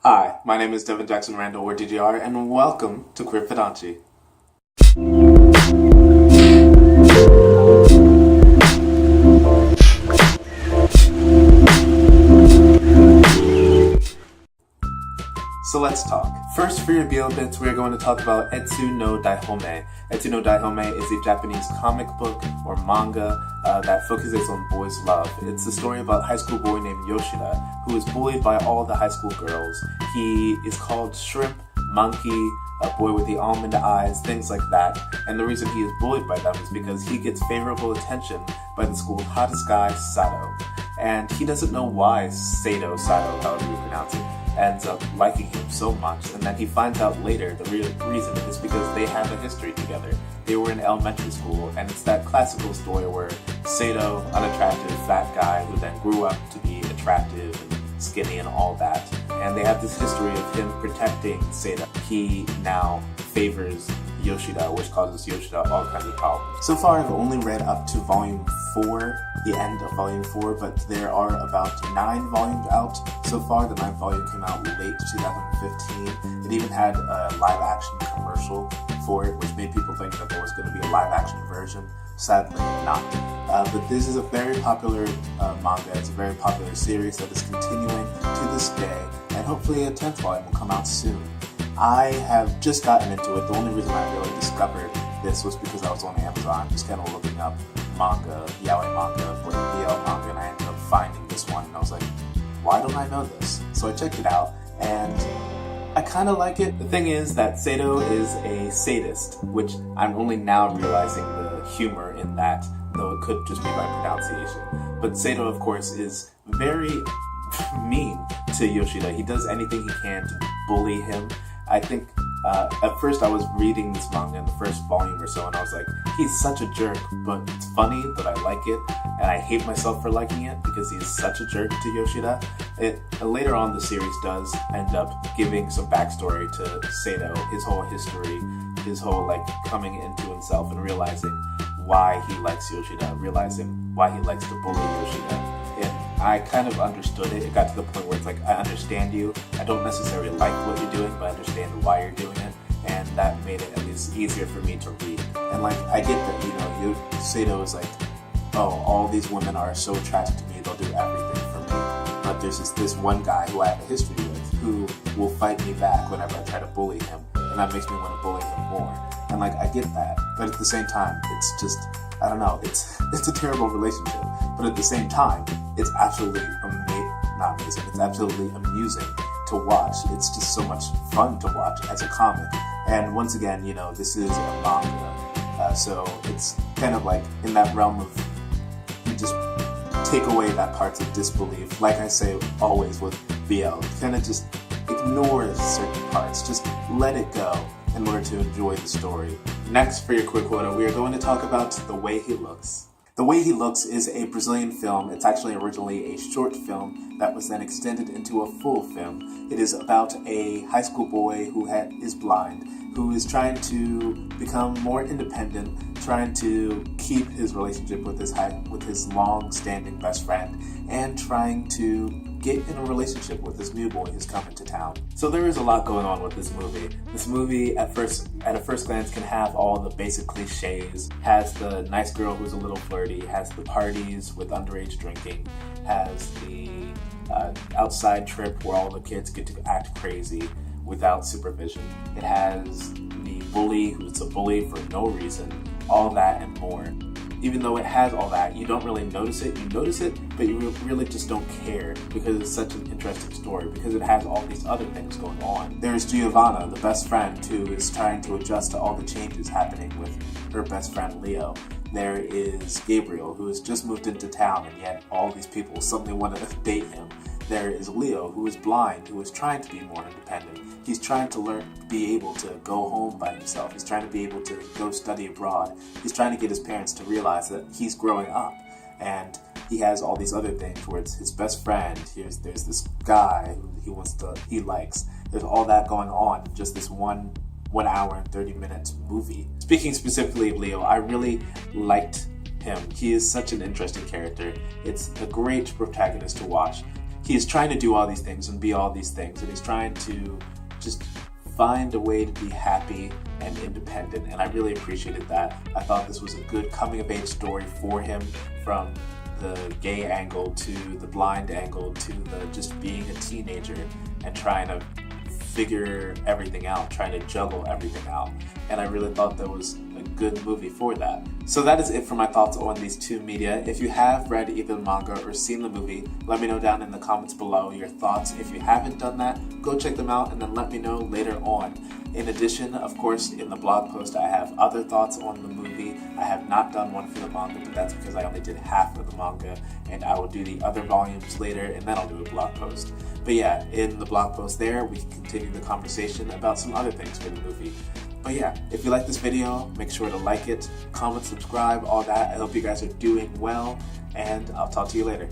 Hi, my name is Devin Jackson Randall, or DGR, and welcome to Queer Fudanshi. So let's talk. First, for your BL bits, we are going to talk about Aitsu no Daihonmei. Aitsu no Daihonmei is a Japanese comic book or manga that focuses on boys' love. It's a story about a high school boy named Yoshida who is bullied by all the high school girls. He is called Shrimp, Monkey, a boy with the almond eyes, things like that. And the reason he is bullied by them is because he gets favorable attention by the school's hottest guy, Sato. And he doesn't know why Sato, however you pronounce it, ends up liking him so much, and then he finds out later the real reason is because they have a history together. They were in elementary school, and it's that classical story where Sato, unattractive fat guy who then grew up to be attractive and skinny and all that, and they have this history of him protecting Sato. He now favors Yoshida, which causes Yoshida all kinds of problems. So far I've only read up to volume 4, the end of volume 4, but there are about 9 volumes out so far. The 9th volume came out late 2015. It even had a live action commercial for it, which made people think that there was going to be a live action version. Sadly not. But this is a very popular manga. It's a very popular series that is continuing to this day, and hopefully a 10th volume will come out soon. I have just gotten into it. The only reason I really discovered this was because I was on Amazon just kind of looking up manga, yaoi manga, for the BL manga, and I ended up finding this one, and I was like, why don't I know this? So I checked it out, and I kind of like it. The thing is that Sato is a sadist, which I'm only now realizing the humor in that, though it could just be my pronunciation. But Sato, of course, is very mean to Yoshida. He does anything he can to bully him. I think at first I was reading this manga in the first volume or so, and I was like, he's such a jerk, but it's funny that I like it, and I hate myself for liking it because he's such a jerk to Yoshida. Later on the series does end up giving some backstory to Sato, his whole history, his whole coming into himself and realizing why he likes Yoshida, realizing why he likes to bully Yoshida. I kind of understood it. It got to the point where it's like, I understand you. I don't necessarily like what you're doing, but I understand why you're doing it. And that made it at least easier for me to read. And I get that, Sato is like, oh, all these women are so attracted to me, they'll do everything for me. But there's just this one guy who I have a history with who will fight me back whenever I try to bully him. And that makes me want to bully him more. And I get that. But at the same time, it's just, I don't know, it's a terrible relationship. But at the same time, it's absolutely not amazing, it's absolutely amusing to watch. It's just so much fun to watch as a comic. And once again, this is a manga, so it's kind of in that realm of, you just take away that parts of disbelief. Like I say always with BL, kind of just ignore certain parts, just let it go in order to enjoy the story. Next, for your quick quota, we are going to talk about The Way He Looks. The Way He Looks is a Brazilian film. It's actually originally a short film that was then extended into a full film. It is about a high school boy who is blind, who is trying to become more independent, trying to keep his relationship with his long-standing best friend, and trying to get in a relationship with this new boy who's coming to town. So there is a lot going on with this movie. This movie, at a first glance, can have all the basic cliches, has the nice girl who's a little flirty, has the parties with underage drinking, has the outside trip where all the kids get to act crazy without supervision. It has the bully who's a bully for no reason, all that and more. Even though it has all that, you don't really notice it. You notice it, but you really just don't care because it's such an interesting story, because it has all these other things going on. There's Giovanna, the best friend, who is trying to adjust to all the changes happening with her best friend Leo. There is Gabriel, who has just moved into town, and yet all these people suddenly want to date him. There is Leo, who is blind, who is trying to be more independent. He's trying to be able to go home by himself. He's trying to be able to go study abroad. He's trying to get his parents to realize that he's growing up. And he has all these other things where it's his best friend. There's this guy who he likes. There's all that going on in just this 1 hour and 30 minutes movie. Speaking specifically of Leo, I really liked him. He is such an interesting character. It's a great protagonist to watch. he is trying to do all these things and be all these things, and he's trying to just find a way to be happy and independent, and I really appreciated that. I thought this was a good coming-of-age story for him, from the gay angle to the blind angle to the just being a teenager and trying to figure everything out, trying to juggle everything out. And I really thought that was a good movie for that. So that is it for my thoughts on these two media. If you have read either the manga or seen the movie, let me know down in the comments below your thoughts. If you haven't done that, go check them out and then let me know later on. In addition, of course, in the blog post I have other thoughts on the movie. I have not done one for the manga, but that's because I only did half of the manga, and I will do the other volumes later, and then I'll do a blog post. But yeah, in the blog post there, we can continue the conversation about some other things for the movie. But yeah, if you like this video, make sure to like it, comment, subscribe, all that. I hope you guys are doing well, and I'll talk to you later.